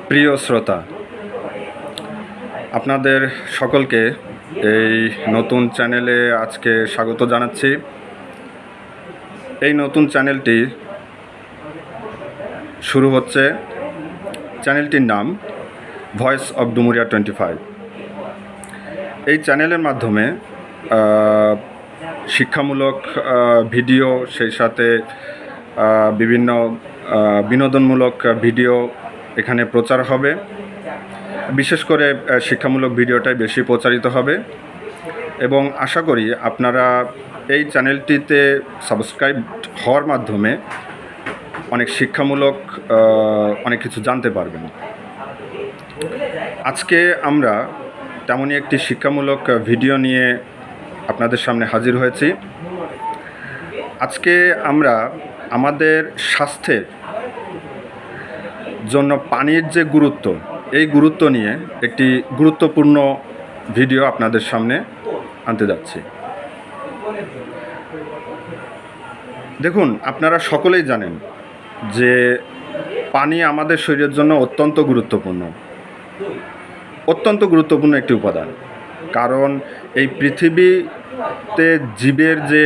প্রিয় শ্রোতা, আপনাদের সকলকে এই নতুন চ্যানেলে আজকে স্বাগত জানাচ্ছি। এই নতুন চ্যানেলটি শুরু হচ্ছে। চ্যানেলটির নাম ভয়েস অফ ডুমুরিয়া 25। এই চ্যানেলের মাধ্যমে শিক্ষামূলক ভিডিও, সেই সাথে বিভিন্ন বিনোদনমূলক ভিডিও এখানে প্রচার হবে। বিশেষ করে শিক্ষামূলক ভিডিওটাই বেশি প্রচারিত হবে এবং আশা করি আপনারা এই চ্যানেলটিতে সাবস্ক্রাইব হওয়ার মাধ্যমে অনেক শিক্ষামূলক অনেক কিছু জানতে পারবেন। আজকে আমরা তেমনই একটি শিক্ষামূলক ভিডিও নিয়ে আপনাদের সামনে হাজির হয়েছি। আজকে আমরা আমাদের স্বাস্থ্যের জন্য পানির যে গুরুত্ব, এই গুরুত্ব নিয়ে একটি গুরুত্বপূর্ণ ভিডিও আপনাদের সামনে আনতে যাচ্ছি। দেখুন, আপনারা সকলেই জানেন যে পানি আমাদের শরীরের জন্য অত্যন্ত গুরুত্বপূর্ণ একটি উপাদান। কারণ এই পৃথিবীতে জীবের যে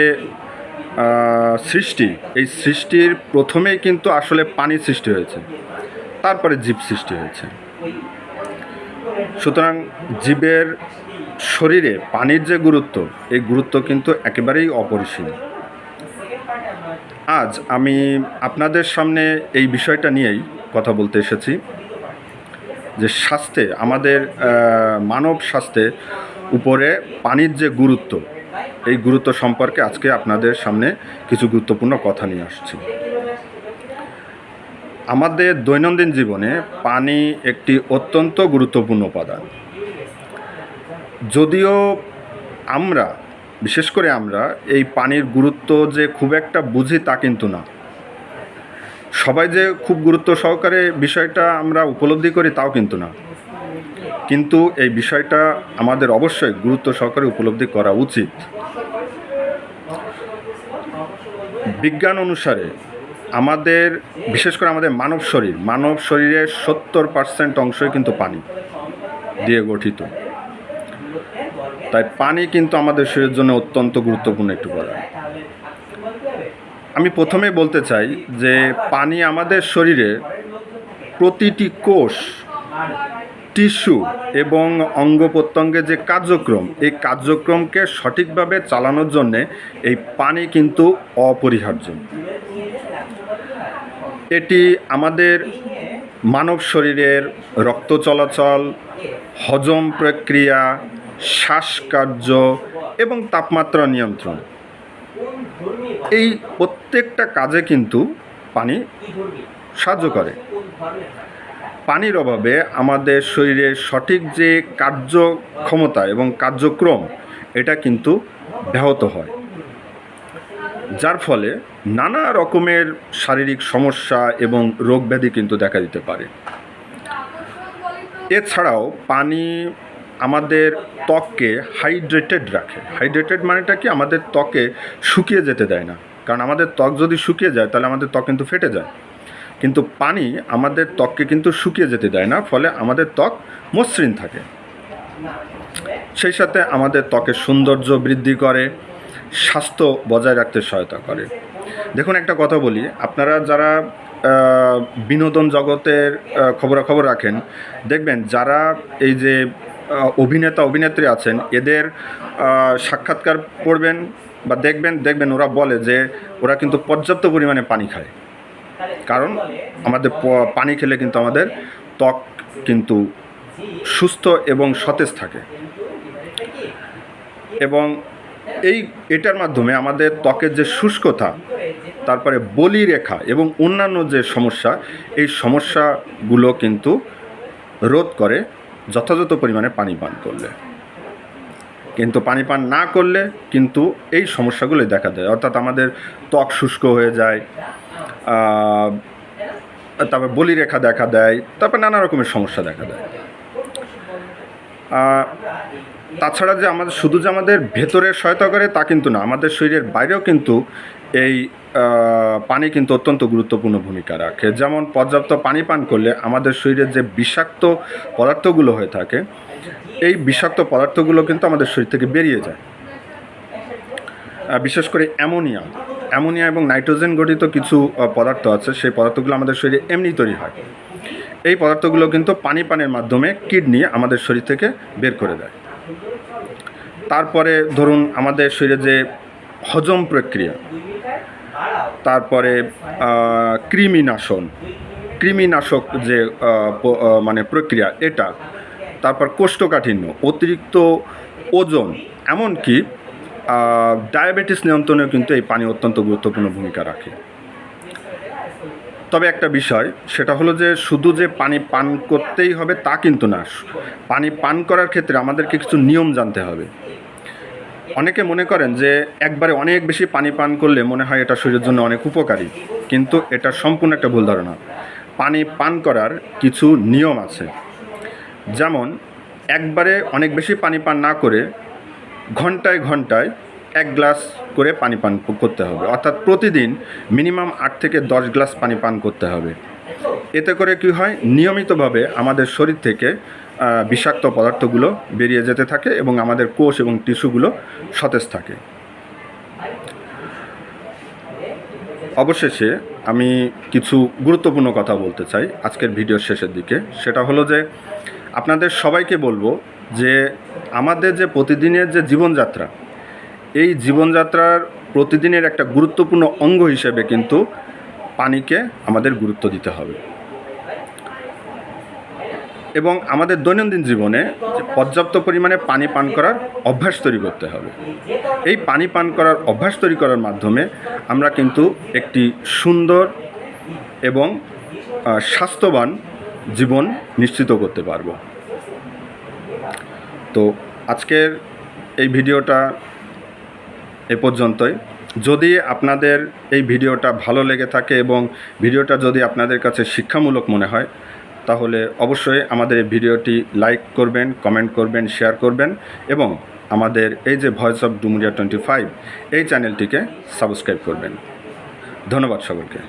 সৃষ্টি, এই সৃষ্টির প্রথমেই কিন্তু আসলে পানি সৃষ্টি হয়েছে, তারপরে জীব সৃষ্টি হয়েছে। সুতরাং জীবের শরীরে পানির যে গুরুত্ব, এই গুরুত্ব কিন্তু একেবারেই অপরিসীম। আজ আমি আপনাদের সামনে এই বিষয়টা নিয়েই কথা বলতে এসেছি যে স্বাস্থ্যে, আমাদের মানব স্বাস্থ্যের উপরে পানির যে গুরুত্ব, এই গুরুত্ব সম্পর্কে আজকে আপনাদের সামনে কিছু গুরুত্বপূর্ণ কথা নিয়ে আসছি। আমাদের দৈনন্দিন জীবনে পানি একটি অত্যন্ত গুরুত্বপূর্ণ উপাদান। যদিও আমরা, বিশেষ করে আমরা এই পানির গুরুত্ব যে খুব একটা বুঝি তা কিন্তু না। সবাই যে খুব গুরুত্ব সহকারে বিষয়টা আমরা উপলব্ধি করি তাও কিন্তু না। কিন্তু এই বিষয়টা আমাদের অবশ্যই গুরুত্ব সহকারে উপলব্ধি করা উচিত। বিজ্ঞান অনুসারে আমাদের, বিশেষ করে আমাদের মানব শরীরের 70% অংশই কিন্তু পানি দিয়ে গঠিত। তাই পানি কিন্তু আমাদের শরীরের জন্য অত্যন্ত গুরুত্বপূর্ণ একটি উপাদান। আমি প্রথমেই বলতে চাই যে পানি আমাদের শরীরে প্রতিটি কোষ, টিস্যু এবং অঙ্গ প্রত্যঙ্গের যে কার্যক্রম, এই কার্যক্রমকে সঠিকভাবে চালানোর জন্যে এই পানি কিন্তু অপরিহার্য। এটি আমাদের মানব শরীরের রক্ত চলাচল, হজম প্রক্রিয়া, শ্বাসকার্য এবং তাপমাত্রা নিয়ন্ত্রণ, এই প্রত্যেকটা কাজে কিন্তু পানি সাহায্য করে। পানির অভাবে আমাদের শরীরের সঠিক যে কার্যক্ষমতা এবং কার্যক্রম, এটা কিন্তু ব্যাহত হয়, যার ফলে নানা রকমের শারীরিক সমস্যা এবং রোগ ব্যাধি কিন্তু দেখা দিতে পারে। এছাড়াও পানি আমাদের ত্বককে হাইড্রেটেড রাখে। হাইড্রেটেড মানেটা কি? আমাদের ত্বকে শুকিয়ে যেতে দেয় না। কারণ আমাদের ত্বক যদি শুকিয়ে যায় তাহলে আমাদের ত্বক কিন্তু ফেটে যায়, কিন্তু পানি আমাদের ত্বককে কিন্তু শুকিয়ে যেতে দেয় না, ফলে আমাদের ত্বক মসৃণ থাকে। সেই সাথে আমাদের ত্বকের সৌন্দর্য বৃদ্ধি করে, স্বাস্থ্য বজায় রাখতে সহায়তা করে। দেখুন, একটা কথা বলি, আপনারা যারা বিনোদন জগতের খবরাখবর রাখেন, দেখবেন যারা এই যে অভিনেতা অভিনেত্রী আছেন, এদের সাক্ষাৎকার পড়বেন বা দেখবেন ওরা বলে যে ওরা কিন্তু পর্যাপ্ত পরিমাণে পানি খায়। কারণ আমাদের পানি খেলে কিন্তু আমাদের ত্বক কিন্তু সুস্থ এবং সতেজ থাকে, এবং এটার মাধ্যমে আমাদের ত্বকের যে শুষ্কতা, তারপরে বলিরেখা এবং অন্যান্য যে সমস্যা, এই সমস্যাগুলো কিন্তু রোধ করে যথাযথ পরিমাণে পানি পান করলে। কিন্তু পানি পান না করলে কিন্তু এই সমস্যাগুলোই দেখা দেয়, অর্থাৎ আমাদের ত্বক শুষ্ক হয়ে যায়, তারপর বলিরেখা দেখা দেয়, তারপর নানা রকমের সমস্যা দেখা দেয়। তাছাড়া যে আমাদের শুধু যে আমাদের ভেতরে সহায়তা করে তা কিন্তু না, আমাদের শরীরের বাইরেও কিন্তু এই পানি কিন্তু অত্যন্ত গুরুত্বপূর্ণ ভূমিকা রাখে। যেমন পর্যাপ্ত পানি পান করলে আমাদের শরীরের যে বিষাক্ত পদার্থগুলো হয়ে থাকে, এই বিষাক্ত পদার্থগুলো কিন্তু আমাদের শরীর থেকে বেরিয়ে যায়। বিশেষ করে অ্যামোনিয়া এবং নাইট্রোজেন গঠিত কিছু পদার্থ আছে, সেই পদার্থগুলো আমাদের শরীরে এমনি তৈরি হয়। এই পদার্থগুলো কিন্তু পানের মাধ্যমে কিডনি আমাদের শরীর থেকে বের করে দেয়। তারপরে ধরুন আমাদের শরীরে যে হজম প্রক্রিয়া, তারপরে কৃমিনাশক যে মানে প্রক্রিয়া এটা, তারপর কোষ্ঠকাঠিন্য, অতিরিক্ত ওজন, এমনকি ডায়াবেটিস নিয়ন্ত্রণেও কিন্তু এই পানি অত্যন্ত গুরুত্বপূর্ণ ভূমিকা রাখে। তবে একটা বিষয়, সেটা হলো যে শুধু যে পানি পান করতেই হবে তা কিন্তু না। পানি পান করার ক্ষেত্রে আমাদেরকে কিছু নিয়ম জানতে হবে। অনেকে মনে করেন যে একবারে অনেক বেশি পানি পান করলে মনে হয় এটা শরীরের জন্য অনেক উপকারী, কিন্তু এটা সম্পূর্ণ একটা ভুল ধারণা। পানি পান করার কিছু নিয়ম আছে। যেমন একবারে অনেক বেশি পানি পান না করে ঘন্টায় 1 গ্লাস করে পানি পান করতে হবে, অর্থাৎ প্রতিদিন মিনিমাম 8 থেকে 10 গ্লাস পানি পান করতে হবে। এতে করে কি হয়, নিয়মিতভাবে আমাদের শরীর থেকে বিষাক্ত পদার্থগুলো বেরিয়ে যেতে থাকে এবং আমাদের কোষ এবং টিস্যুগুলো সতেজ থাকে। অবশেষে আমি কিছু গুরুত্বপূর্ণ কথা বলতে চাই আজকের ভিডিওর শেষের দিকে। সেটা হলো যে আপনাদের সবাইকে বলবো যে আমাদের যে প্রতিদিনের যে জীবনযাত্রা, এই জীবনযাত্রার প্রতিদিনের একটা গুরুত্বপূর্ণ অঙ্গ হিসেবে কিন্তু পানিকে আমাদের গুরুত্ব দিতে হবে এবং আমাদের দৈনন্দিন জীবনে পর্যাপ্ত পরিমাণে পানি পান করার অভ্যাস তৈরি করতে হবে। এই পানি পান করার অভ্যাস তৈরি করার মাধ্যমে আমরা কিন্তু একটি সুন্দর এবং স্বাস্থ্যবান জীবন নিশ্চিত করতে পারব। তো আজকের এই ভিডিওটা এ পর্যন্তই। যদি আপনাদের এই ভিডিওটা ভালো লেগে থাকে এবং ভিডিওটা যদি আপনাদের কাছে শিক্ষামূলক মনে হয়, তাহলে অবশ্যই আমাদের এই ভিডিওটি লাইক করবেন, কমেন্ট করবেন, শেয়ার করবেন এবং আমাদের এই যে ভয়েস অফ ডুমুরিয়া 25 এই চ্যানেলটিকে সাবস্ক্রাইব করবেন। ধন্যবাদ সকলকে।